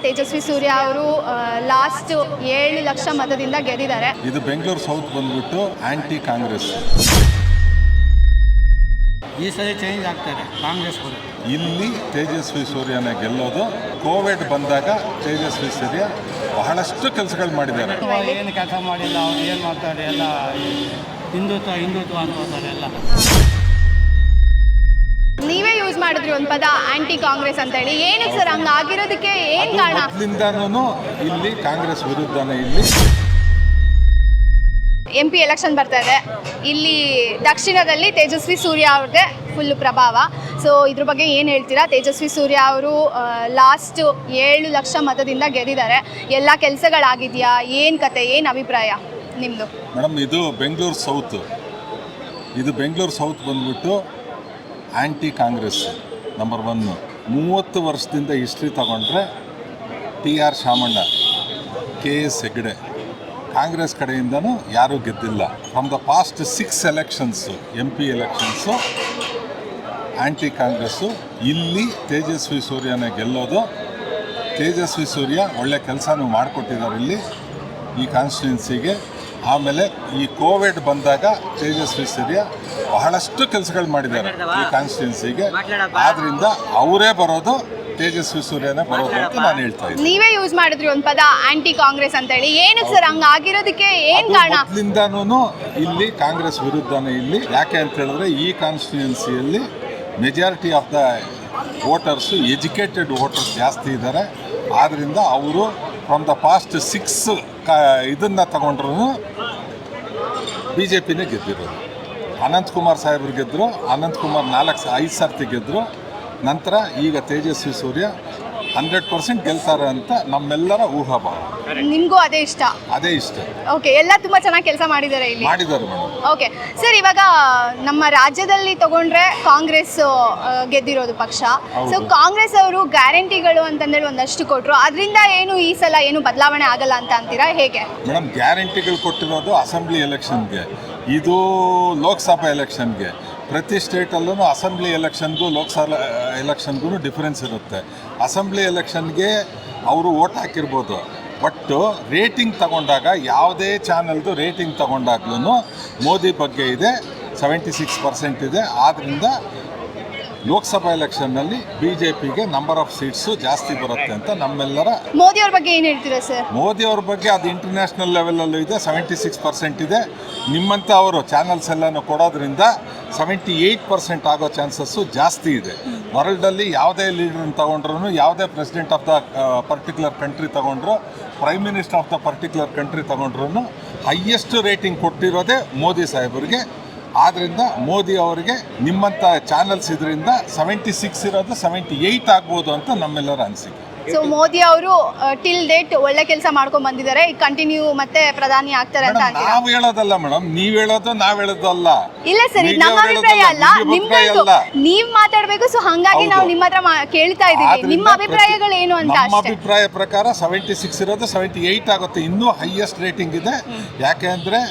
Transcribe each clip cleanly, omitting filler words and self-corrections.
ತೇಜಸ್ವಿ ಸೂರ್ಯ ಅವರು ಲಾಸ್ಟ್ 7 ಲಕ್ಷ ಮತದಿಂದ ಗೆದ್ದಿದ್ದಾರೆ. ಇದು ಬೆಂಗಳೂರು ಸೌತ್ ಬಂದ್ಬಿಟ್ಟು ಆಂಟಿ ಕಾಂಗ್ರೆಸ್. ಈ ಸಲ ಚೇಂಜ್ ಆಗ್ತಾರೆ ಕಾಂಗ್ರೆಸ್. ಇಲ್ಲಿ ತೇಜಸ್ವಿ ಸೂರ್ಯನ ಗೆಲ್ಲೋದು. ಕೋವಿಡ್ ಬಂದಾಗ ತೇಜಸ್ವಿ ಸೂರ್ಯ ಬಹಳಷ್ಟು ಕೆಲಸಗಳು ಮಾಡಿದ್ದಾರೆ. ಏನು ಕೆಲಸ ಮಾಡಿಲ್ಲ, ಅವ್ರು ಏನು ಮಾಡ್ತಾರೆ, ಎಲ್ಲ ಹಿಂದುತ್ವ ಅನ್ಕೋತಾರೆ ಎಲ್ಲ. ನೀವೇ ಯೂಸ್ ಮಾಡಿದ್ರಿ ಒಂದು ಪದ ಆಂಟಿ ಕಾಂಗ್ರೆಸ್ ಅಂತ ಹೇಳಿ. ಏನಕ್ಕೆ ಸರ್ ಹಂಗಾಗಿರೋದಕ್ಕೆ ಏನು ಕಾರಣ? ಮೊದಲಿಂದಾನು ಇಲ್ಲಿ ಕಾಂಗ್ರೆಸ್ ವಿರುದ್ಧನೇ. ಇಲ್ಲಿ MP ಎಲೆಕ್ಷನ್ ಬರ್ತಾ ಇದೆ. ಇಲ್ಲಿ ದಕ್ಷಿಣದಲ್ಲಿ ತೇಜಸ್ವಿ ಸೂರ್ಯ ಅವ್ರದ್ದೇ ಫುಲ್ ಪ್ರಭಾವ. ಸೊ ಇದ್ರ ಬಗ್ಗೆ ಏನು ಹೇಳ್ತೀರಾ? ತೇಜಸ್ವಿ ಸೂರ್ಯ ಅವರು ಲಾಸ್ಟ್ 7 ಲಕ್ಷ ಮತದಿಂದ ಗೆದ್ದಿದ್ದಾರೆ. ಎಲ್ಲ ಕೆಲಸಗಳಾಗಿದೆಯಾ? ಏನು ಕತೆ, ಏನು ಅಭಿಪ್ರಾಯ ನಿಮ್ಮದು? ಮೇಡಮ್, ಇದು ಬೆಂಗಳೂರು ಸೌತ್ ಬಂದ್ಬಿಟ್ಟು ಆಂಟಿ ಕಾಂಗ್ರೆಸ್ ನಂಬರ್ 1. 30 ವರ್ಷದಿಂದ ಹಿಸ್ಟ್ರಿ ತಗೊಂಡ್ರೆ TR ಶಾಮಣ್ಣ, KS ಹೆಗ್ಡೆ, ಕಾಂಗ್ರೆಸ್ ಕಡೆಯಿಂದನೂ ಯಾರೂ ಗೆದ್ದಿಲ್ಲ. From the past 6 elections, MP elections anti Congress. ಇಲ್ಲಿ ತೇಜಸ್ವಿ ಸೂರ್ಯನೇ ಗೆಲ್ಲೋದು. ತೇಜಸ್ವಿ ಸೂರ್ಯ ಒಳ್ಳೆ ಕೆಲಸನೂ ಮಾಡಿಕೊಟ್ಟಿದ್ದಾರೆ ಇಲ್ಲಿ ಈ ಕಾನ್ಸ್ಟಿಟ್ಯೂನ್ಸಿಗೆ. ಆಮೇಲೆ ಈ ಕೋವಿಡ್ ಬಂದಾಗ ತೇಜಸ್ವಿ ಸೂರ್ಯ ಬಹಳಷ್ಟು ಕೆಲಸಗಳು ಮಾಡಿದ್ದಾರೆ ಈ ಕಾನ್ಸ್ಟಿಟ್ಯೂನ್ಸಿಗೆ. ಆದ್ದರಿಂದ ಅವರೇ ಬರೋದು, ತೇಜಸ್ವಿ ಸೂರ್ಯನೇ ಬರೋದು ಅಂತ ನಾನು ಹೇಳ್ತಾ ಇದ್ದೀನಿ. ನೀವೇ ಯೂಸ್ ಮಾಡಿದ್ರಿ ಒಂದು ಪದ ಆಂಟಿ ಕಾಂಗ್ರೆಸ್ ಅಂತ ಹೇಳಿ. ಏನಕ್ಕೆ ಸರ್ ಹಂಗಾಗಿರೋದಕ್ಕೆ ಏನು ಕಾರಣ? ಮೊದಲಿಂದಾನು ಇಲ್ಲಿ ಕಾಂಗ್ರೆಸ್ ವಿರುದ್ಧನೇ. ಇಲ್ಲಿ ಯಾಕೆ ಅಂತ ಹೇಳಿದ್ರೆ ಈ ಕಾನ್ಸ್ಟಿಟ್ಯೂನ್ಸಿಯಲ್ಲಿ majority of the voters educated voters ಜಾಸ್ತಿ ಇದ್ದಾರೆ. ಆದ್ದರಿಂದ ಅವರು ಫ್ರಮ್ ದ ಪಾಸ್ಟ್ 6 ಇದನ್ನು ತಗೊಂಡ್ರು BJPನೇ ಗೆದ್ದಿರೋದು. ಅನಂತಕುಮಾರ್ ಸಾಹೇಬ್ರು ಗೆದ್ದರು. ಅನಂತಕುಮಾರ್ 5 ಸರ್ತಿ ಗೆದ್ದರು. ನಂತರ ಈಗ ತೇಜಸ್ವಿ ಸೂರ್ಯ 100% ಗೆಲ್ತಾರೆ ಅಂತ ನಮ್ಮೆಲ್ಲರ ಊಹಾಭಾವ. ನಿಮಗೂ ಅದೇ ಇಷ್ಟ? ಅದೇ ಇಷ್ಟ. ಓಕೆ, ಎಲ್ಲ ತುಂಬ ಚೆನ್ನಾಗಿ ಕೆಲಸ ಮಾಡಿದ್ದಾರೆ ಇಲ್ಲಿ. ಮಾಡಿದ್ದಾರೆ ಮೇಡಮ್. ಓಕೆ ಸರ್, ಇವಾಗ ನಮ್ಮ ರಾಜ್ಯದಲ್ಲಿ ತಗೊಂಡ್ರೆ ಕಾಂಗ್ರೆಸ್ ಗೆದ್ದಿರೋದು ಪಕ್ಷ. ಸೊ ಕಾಂಗ್ರೆಸ್ ಅವರು ಗ್ಯಾರಂಟಿಗಳು ಅಂತಂದೇಳಿ ಒಂದಷ್ಟು ಕೊಟ್ಟರು. ಅದರಿಂದ ಏನು ಈ ಸಲ ಏನು ಬದಲಾವಣೆ ಆಗಲ್ಲ ಅಂತ ಅಂತೀರಾ, ಹೇಗೆ? ಮೇಡಮ್, ಗ್ಯಾರಂಟಿಗಳು ಕೊಟ್ಟಿರೋದು ಅಸೆಂಬ್ಲಿ ಎಲೆಕ್ಷನ್ಗೆ, ಇದು ಲೋಕಸಭಾ ಎಲೆಕ್ಷನ್ಗೆ. ಪ್ರತಿ ಸ್ಟೇಟಲ್ಲೂ ಅಸೆಂಬ್ಲಿ ಎಲೆಕ್ಷನ್ಗೂ ಲೋಕಸಭಾ ಎಲೆಕ್ಷನ್ಗೂ ಡಿಫ್ರೆನ್ಸ್ ಇರುತ್ತೆ. ಅಸೆಂಬ್ಲಿ ಎಲೆಕ್ಷನ್ಗೆ ಅವರು ವೋಟ್ ಹಾಕಿರ್ಬೋದು, ಬಟ್ ರೇಟಿಂಗ್ ತಗೊಂಡಾಗ ಯಾವುದೇ ಚಾನಲ್ದು ರೇಟಿಂಗ್ ತಗೊಂಡಾಗ್ಲೂ ಮೋದಿ ಬಗ್ಗೆ ಇದೆ, 76% ಇದೆ. ಆದ್ದರಿಂದ ಲೋಕಸಭಾ ಎಲೆಕ್ಷನ್ನಲ್ಲಿ BJPಗೆ ನಂಬರ್ ಆಫ್ ಸೀಟ್ಸು ಜಾಸ್ತಿ ಬರುತ್ತೆ ಅಂತ ನಮ್ಮೆಲ್ಲರ. ಮೋದಿ ಅವ್ರ ಬಗ್ಗೆ ಏನು ಹೇಳ್ತೀರಾ ಸರ್? ಮೋದಿ ಅವ್ರ ಬಗ್ಗೆ ಅದು ಇಂಟರ್ನ್ಯಾಷನಲ್ ಲೆವೆಲಲ್ಲೂ ಇದೆ, 76% ಇದೆ. ನಿಮ್ಮಂಥ ಅವರು ಚಾನಲ್ಸ್ ಎಲ್ಲನೂ ಕೊಡೋದ್ರಿಂದ 78% ಆಗೋ ಚಾನ್ಸಸ್ಸು ಜಾಸ್ತಿ ಇದೆ. ವರ್ಲ್ಡಲ್ಲಿ ಯಾವುದೇ ಲೀಡರ್ನ ತಗೊಂಡ್ರು, ಯಾವುದೇ president of the particular country ತಗೊಂಡ್ರು, prime minister of the particular country ತಗೊಂಡ್ರು ಹೈಯೆಸ್ಟ್ ರೇಟಿಂಗ್ ಕೊಟ್ಟಿರೋದೇ ಮೋದಿ ಸಾಹೇಬರಿಗೆ. ಆದ್ದರಿಂದ ಮೋದಿ ಅವರಿಗೆ ನಿಮ್ಮಂಥ ಚಾನಲ್ಸ್ ಇದರಿಂದ 76 ಇರೋದು 78 ಆಗ್ಬೋದು ಅಂತ ನಮ್ಮೆಲ್ಲರ ಅನಿಸಿಕೆ. ಸೊ ಮೋದಿ ಅವರು ಟಿಲ್ ಡೇಟ್ ಒಳ್ಳೆ ಕೆಲಸ ಮಾಡ್ಕೊಂಡು ಬಂದಿದ್ದಾರೆ, ಕಂಟಿನ್ಯೂ ಮತ್ತೆ ಪ್ರಧಾನಿ ಆಗ್ತಾರೆ ಅಂತ ಅಂತೀರಾ? ನಾವು ಹೇಳೋದಲ್ಲ ಮೇಡಮ್, ನೀವು ಹೇಳೋದು ನಾವು ಹೇಳೋದಲ್ಲ. ಇಲ್ಲ ಸರ್, ಇದು ನಮ್ಮ ಅಭಿಪ್ರಾಯ ಅಲ್ಲ, ನಿಮ್ದು. ನೀವ್ ಮಾತಾಡ್ಬೇಕು. ಸೊ ಹಂಗಾಗಿ ನಾವು ನಿಮ್ಮ ಹತ್ರ ಕೇಳ್ತಾ ಇದೀವಿ, ನಿಮ್ಮ ಅಭಿಪ್ರಾಯಗಳು ಏನು ಅಂತ. ನಮ್ಮ ಅಭಿಪ್ರಾಯ ಪ್ರಕಾರ 76 ಇರೋದು 78 ಆಗುತ್ತೆ. ಇನ್ನೂ ಹೈಯೆಸ್ಟ್ ರೇಟಿಂಗ್ ಇದೆ. ಯಾಕೆ ಅಂದರೆ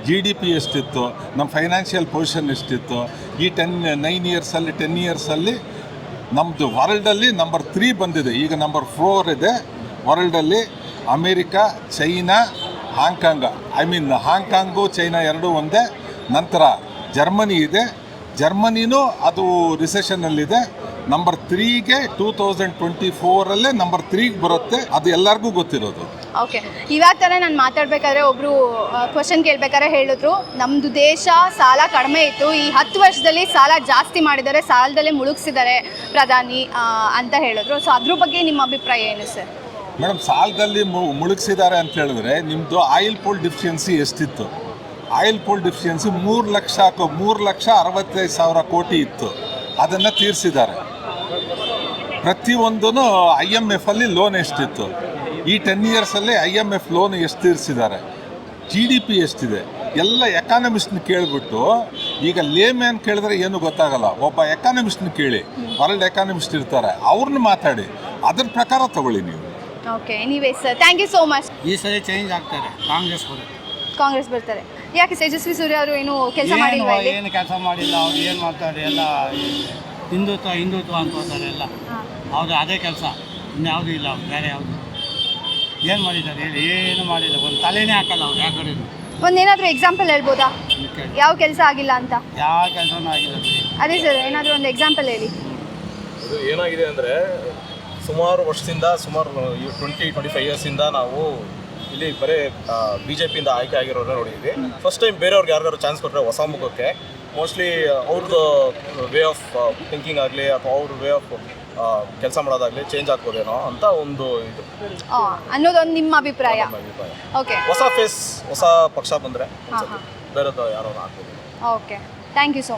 GDP ಎಷ್ಟಿತ್ತು, ನಮ್ಮ ಫೈನಾನ್ಷಿಯಲ್ ಪೊಸಿಷನ್ ಎಷ್ಟಿತ್ತು, ಈ 10 ಇಯರ್ಸಲ್ಲಿ ನಮ್ಮದು ವರ್ಲ್ಡಲ್ಲಿ ನಂಬರ್ 3 ಬಂದಿದೆ. ಈಗ ನಂಬರ್ 4 ಇದೆ ವರ್ಲ್ಡಲ್ಲಿ. America, China, Hong Kong. Hong Kong China ಎರಡೂ ಒಂದೇ. ನಂತರ ಜರ್ಮನಿ ಇದೆ. ಜರ್ಮನಿನೂ ಅದು ರಿಸೆಷನ್ನಲ್ಲಿದೆ. ನಂಬರ್ 3ಗೆ 2024 ನಂಬರ್ 3ಗೆ ಬರುತ್ತೆ. ಅದು ಎಲ್ಲರಿಗೂ ಗೊತ್ತಿರೋದು. ಓಕೆ, ಇವಾಗ ಥರ ನಾನು ಮಾತಾಡ್ಬೇಕಾದ್ರೆ ಒಬ್ಬರು ಕ್ವಶನ್ ಕೇಳಬೇಕಾದ್ರೆ ಹೇಳಿದ್ರು, ನಮ್ಮದು ದೇಶ ಸಾಲ ಕಡಿಮೆ ಇತ್ತು, ಈ 10 ವರ್ಷದಲ್ಲಿ ಸಾಲ ಜಾಸ್ತಿ ಮಾಡಿದ್ದಾರೆ, ಸಾಲದಲ್ಲೇ ಮುಳುಗಿಸಿದ್ದಾರೆ ಪ್ರಧಾನಿ ಅಂತ ಹೇಳಿದ್ರು. ಸೊ ಅದ್ರ ಬಗ್ಗೆ ನಿಮ್ಮ ಅಭಿಪ್ರಾಯ ಏನು ಸರ್? ಮೇಡಮ್, ಸಾಲದಲ್ಲಿ ಮುಳುಗಿಸಿದ್ದಾರೆ ಅಂತ ಹೇಳಿದ್ರೆ ನಿಮ್ಮದು ಆಯಿಲ್ ಪೂಲ್ ಡಿಫಿಷಿಯನ್ಸಿ ಎಷ್ಟಿತ್ತು? ಆಯಿಲ್ ಪೂಲ್ ಡಿಫಿಷಿಯನ್ಸಿ 3,65,000 ಕೋಟಿ ಇತ್ತು. ಅದನ್ನು ತೀರಿಸಿದ್ದಾರೆ. ಪ್ರತಿಯೊಂದೂ IMF ಅಲ್ಲಿ ಲೋನ್ ಎಷ್ಟಿತ್ತು? ಈ 10 ಇಯರ್ಸಲ್ಲಿ IMF ಲೋನ್ ಎಷ್ಟು ತೀರಿಸಿದ್ದಾರೆ? GDP ಎಷ್ಟಿದೆ? ಎಲ್ಲ ಎಕಾನಮಿಸ್ಟ್ನ ಕೇಳಿಬಿಟ್ಟು, ಈಗ ಲೇಮ್ಯಾನ್ ಕೇಳಿದ್ರೆ ಏನು ಗೊತ್ತಾಗಲ್ಲ, ಒಬ್ಬ ಎಕಾನಮಿಸ್ಟ್ನ ಕೇಳಿ, ವರ್ಲ್ಡ್ ಎಕಾನಮಿಸ್ಟ್ ಇರ್ತಾರೆ, ಅವ್ರನ್ನ ಮಾತಾಡಿ, ಅದ್ರ ಪ್ರಕಾರ ತಗೊಳ್ಳಿ ನೀವು. ಓಕೆ, ನೀವೇ sir, thank you so much. ಈ ಸಲ ಚೇಂಜ್ ಆಗ್ತಾರೆ ಕಾಂಗ್ರೆಸ್ ಬರ್ತಾರೆ. ಯಾಕೆ ತೇಜಸ್ವಿ ಸೂರ್ಯ ಅವರು ಏನು ಕೆಲಸ ಮಾಡಿಲ್ವಾ? ಏನು ಕೆಲಸ ಮಾಡಿಲ್ಲ, ಅವ್ರು ಏನು ಮಾಡ್ತಾರೆ, ಎಲ್ಲ ಹಿಂದುತ್ವ ಅನ್ಕೋತಾರೆ ಎಲ್ಲ. ಅವ್ರು ಅದೇ ಕೆಲಸ, ಇನ್ಯಾವುದೂ ಇಲ್ಲ, ಬೇರೆ ಯಾವುದು. ಏನು ಮಾಡಿದ್ದಾರೆ ಹೇಳಿ, ಏನು ಮಾಡಿಲ್ಲ, ಒಂದು ತಲೆನೇ ಹಾಕಲ್ಲ ಅವ್ರು ಯಾವ ಕಡೆ ಒಂದೇನಾದರೂ ಎಕ್ಸಾಂಪಲ್ ಹೇಳ್ಬೋದಾ ಯಾವ ಕೆಲಸ ಆಗಿಲ್ಲ ಅಂತ? ಯಾವ ಕೆಲಸನೂ ಆಗಿಲ್ಲ ಬಿಡಿ. ಅದೇ ಸರ್, ಏನಾದರೂ ಒಂದು ಎಕ್ಸಾಂಪಲ್ ಹೇಳಿ. ಇದು ಏನಾಗಿದೆ ಅಂದರೆ ಸುಮಾರು ವರ್ಷದಿಂದ ಸುಮಾರು 25 ಇಯರ್ಸಿಂದ ನಾವು ಇಲ್ಲಿ ಬರೀ BJPಯಿಂದ ಆಯ್ಕೆ ಆಗಿರೋರನ್ನ ನೋಡಿದ್ವಿ. ಫಸ್ಟ್ ಟೈಮ್ ಬೇರೆಯವ್ರಿಗೆ ಯಾರಿಗಾರು ಚಾನ್ಸ್ ಕೊಟ್ಟರೆ ಹೊಸ ಮುಖಕ್ಕೆ ಮೋಸ್ಟ್ಲಿ ಅವ್ರದ್ದು ವೇ ಆಫ್ ಥಿಂಕಿಂಗ್ ಆಗಲಿ ಅಥವಾ ಅವ್ರ ವೇ ಆಫ್ ಕೆಲಸ ಮಾಡೋದಾಗಲಿ ಚೇಂಜ್ ಆಗ್ಬೋದೇನೋ ಅಂತ ಒಂದು ಇದು ಅನ್ನೋದೊಂದು ನಿಮ್ಮ ಅಭಿಪ್ರಾಯ. ನಮ್ಮ ಅಭಿಪ್ರಾಯ. ಓಕೆ ಹೊಸ ಫೇಸ್, ಹೊಸ ಪಕ್ಷ ಬಂದರೆ ಬೇರೆದು ಯಾರೋ ಆಗ್ಬೋದು. Okay, thank you so